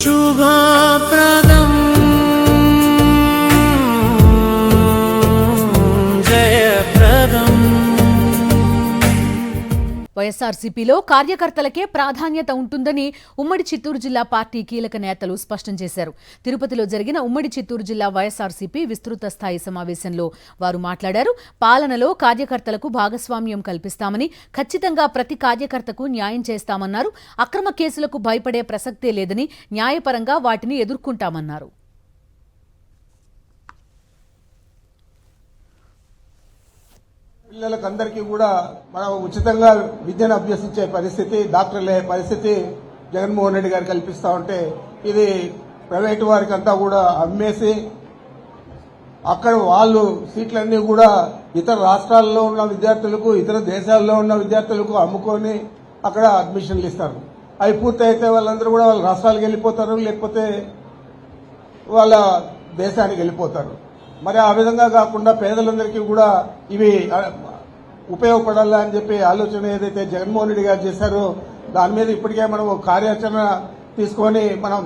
शुभप्रदं जयप्रदं। వైఎస్ఆర్సీపీలో కార్యకర్తలకే ప్రాధాన్యత ఉంటుందని ఉమ్మడి చిత్తూరు జిల్లా పార్టీ కీలక నేతలు స్పష్టం చేశారు. తిరుపతిలో జరిగిన ఉమ్మడి చిత్తూరు జిల్లా వైఎస్ఆర్సీపీ విస్తృత స్థాయి సమావేశంలో వారు మాట్లాడారు. పాలనలో కార్యకర్తలకు భాగస్వామ్యం కల్పిస్తామని, ఖచ్చితంగా ప్రతి కార్యకర్తకు న్యాయం చేస్తామన్నారు. అక్రమ కేసులకు భయపడే ప్రసక్తే లేదని, న్యాయపరంగా వాటిని ఎదుర్కొంటామన్నారు. పిల్లలకు అందరికీ కూడా మనం ఉచితంగా విద్యను అభ్యసించే పరిస్థితి, డాక్టర్లు అయ్యే పరిస్థితి జగన్మోహన్ రెడ్డి గారు కల్పిస్తా ఉంటే, ఇది ప్రైవేటు వారికి అంతా కూడా అమ్మేసి అక్కడ వాళ్ళు సీట్లన్నీ కూడా ఇతర రాష్ట్రాల్లో ఉన్న విద్యార్థులకు, ఇతర దేశాల్లో ఉన్న విద్యార్థులకు అమ్ముకొని అక్కడ అడ్మిషన్లు ఇస్తారు. అవి పూర్తయితే వాళ్ళందరూ కూడా వాళ్ళ రాష్ట్రాలకు వెళ్ళిపోతారు, లేకపోతే వాళ్ళ దేశానికి వెళ్ళిపోతారు. మరి ఆ విధంగా కాకుండా పేదలందరికీ కూడా ఇవి ఉపయోగపడాలా అని చెప్పి ఆలోచన ఏదైతే జగన్మోహన్ రెడ్డి గారు చేశారో దాని మీద ఇప్పటికే మనం కార్యాచరణ తీసుకొని మనం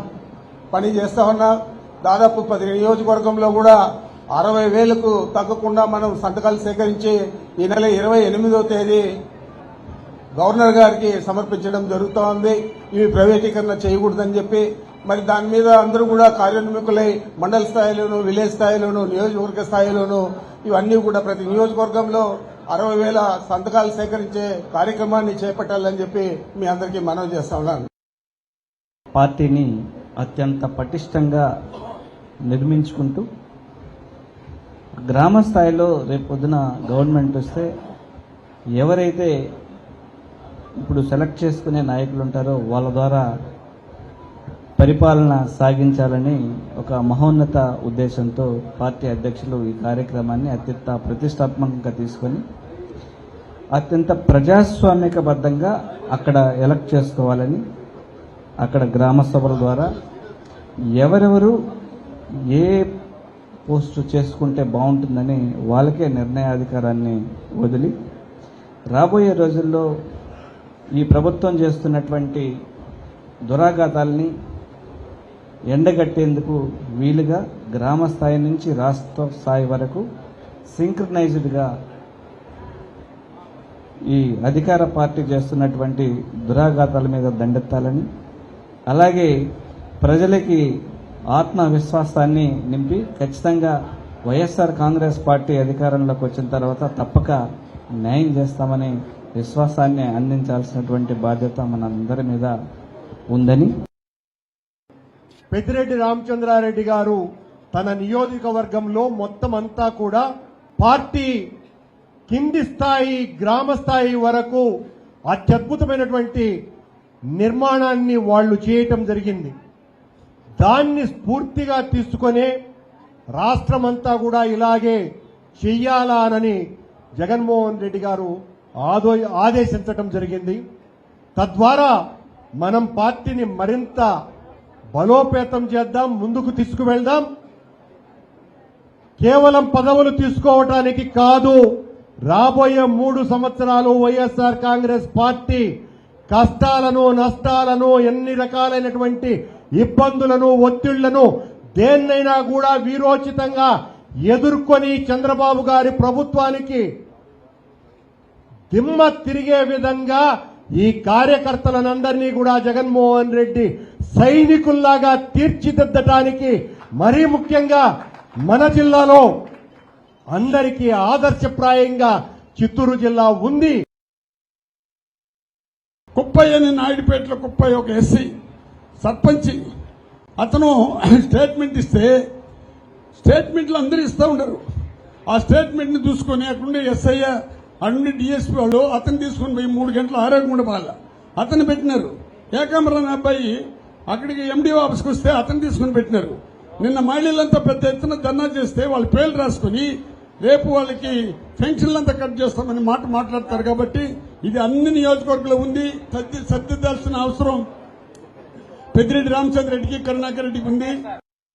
పని చేస్తా ఉన్నాం. దాదాపు 10 నియోజకవర్గంలో కూడా 60,000కు తగ్గకుండా మనం సంతకాలు సేకరించి ఈ నెల 28వ తేదీ గవర్నర్ గారికి సమర్పించడం జరుగుతూ ఉంది. ఇవి ప్రైవేటీకరణ చేయకూడదని చెప్పి మరి దాని మీద అందరూ కూడా కార్యోన్ముఖులై మండల స్థాయిలోను, విలేజ్ స్థాయిలోను, నియోజకవర్గ స్థాయిలోను ఇవన్నీ కూడా ప్రతి నియోజకవర్గంలో 60,000 సంతకాలు సేకరించే కార్యక్రమాన్ని చేపట్టాలని చెప్పి మీ అందరికీ మనవి చేస్తా ఉన్నాను. పార్టీని అత్యంత పటిష్టంగా నిర్మించుకుంటూ గ్రామ స్థాయిలో రేపొద్దున గవర్నమెంట్ వస్తే ఎవరైతే ఇప్పుడు సెలెక్ట్ చేసుకునే నాయకులు ఉంటారో వాళ్ళ ద్వారా పరిపాలన సాగించాలని ఒక మహోన్నత ఉద్దేశంతో పార్టీ అధ్యక్షులు ఈ కార్యక్రమాన్ని అత్యంత ప్రతిష్టాత్మకంగా తీసుకొని అత్యంత ప్రజాస్వామికబద్ధంగా అక్కడ ఎలక్ట్ చేసుకోవాలని, అక్కడ గ్రామ సభల ద్వారా ఎవరెవరు ఏ పోస్టు చేసుకుంటే బాగుంటుందని వాళ్ళకే నిర్ణయాధికారాన్ని వదిలి రాబోయే రోజుల్లో ఈ ప్రభుత్వం చేస్తున్నటువంటి దురాఘాతాలని ఎండగట్టేందుకు వీలుగా గ్రామ స్థాయి నుంచి రాష్ట్ర స్థాయి వరకు సింక్రనైజ్డ్గా ఈ అధికార పార్టీ చేస్తున్నటువంటి దురాఘాతాల మీద దండెత్తాలని, అలాగే ప్రజలకి ఆత్మవిశ్వాసాన్ని నింపి ఖచ్చితంగా వైఎస్ఆర్ కాంగ్రెస్ పార్టీ అధికారంలోకి వచ్చిన తర్వాత తప్పక న్యాయం చేస్తామనే విశ్వాసాన్ని అందించాల్సినటువంటి బాధ్యత మనందరి మీద ఉందని పెద్దిరెడ్డి రామచంద్రారెడ్డి గారు తన నియోజకవర్గంలో మొత్తం అంతా కూడా పార్టీ కింది స్థాయి, గ్రామ స్థాయి వరకు అత్యద్భుతమైనటువంటి నిర్మాణాన్ని వాళ్లు చేయటం జరిగింది. దాన్ని స్ఫూర్తిగా తీసుకునే రాష్ట్రమంతా కూడా ఇలాగే చెయ్యాలనని జగన్మోహన్ రెడ్డి గారు ఆదేశించటం జరిగింది. తద్వారా మనం పార్టీని మరింత బలోపేతం చేద్దాం, ముందుకు తీసుకువెళ్దాం. కేవలం పదవులు తీసుకోవటానికి కాదు, రాబోయే 3 సంవత్సరాలు వైఎస్ఆర్ కాంగ్రెస్ పార్టీ కష్టాలను, నష్టాలను, ఎన్ని రకాలైనటువంటి ఇబ్బందులను, ఒత్తిళ్లను దేన్నైనా కూడా వీరోచితంగా ఎదుర్కొని చంద్రబాబు గారి ప్రభుత్వానికి దిమ్మ తిరిగే విధంగా ఈ కార్యకర్తలనందరినీ కూడా జగన్మోహన్ రెడ్డి సైనికుల్లాగా తీర్చిదిద్దటానికి, మరీ ముఖ్యంగా మన జిల్లాలో అందరికీ ఆదర్శప్రాయంగా చిత్తూరు జిల్లా ఉంది. కుప్పయ్య అని నాయుడుపేటలో కుప్పయ్య ఒక ఎస్సీ సర్పంచ్, అతను స్టేట్మెంట్ ఇస్తే స్టేట్మెంట్లు అందరూ ఇస్తూ ఉండరు. ఆ స్టేట్మెంట్ ని చూసుకుని అక్కడుండే ఎస్ఐ అన్ని డిఎస్పీ వాళ్ళు అతను తీసుకుని పోయి 3 గంటల ఆరోగ్యం వాళ్ళ అతను పెట్టినారు. ఏకాంబరాన్ని అబ్బాయి అక్కడికి ఎండిఓ ఆఫీస్కి వస్తే అతను తీసుకుని పెట్టినారు. నిన్న మహిళలంతా పెద్ద ఎత్తున ధర్నా చేస్తే వాళ్ళ పేర్లు రాసుకుని రేపు వాళ్ళకి పెన్షన్లంతా కట్ చేస్తామని మాట్లాడతారు. కాబట్టి ఇది అన్ని నియోజకవర్గంలో ఉంది. సర్దిద్దాల్సిన అవసరం పెద్దిరెడ్డి రామచంద్ర రెడ్డికి, కరుణాకర్ రెడ్డికి ఉంది.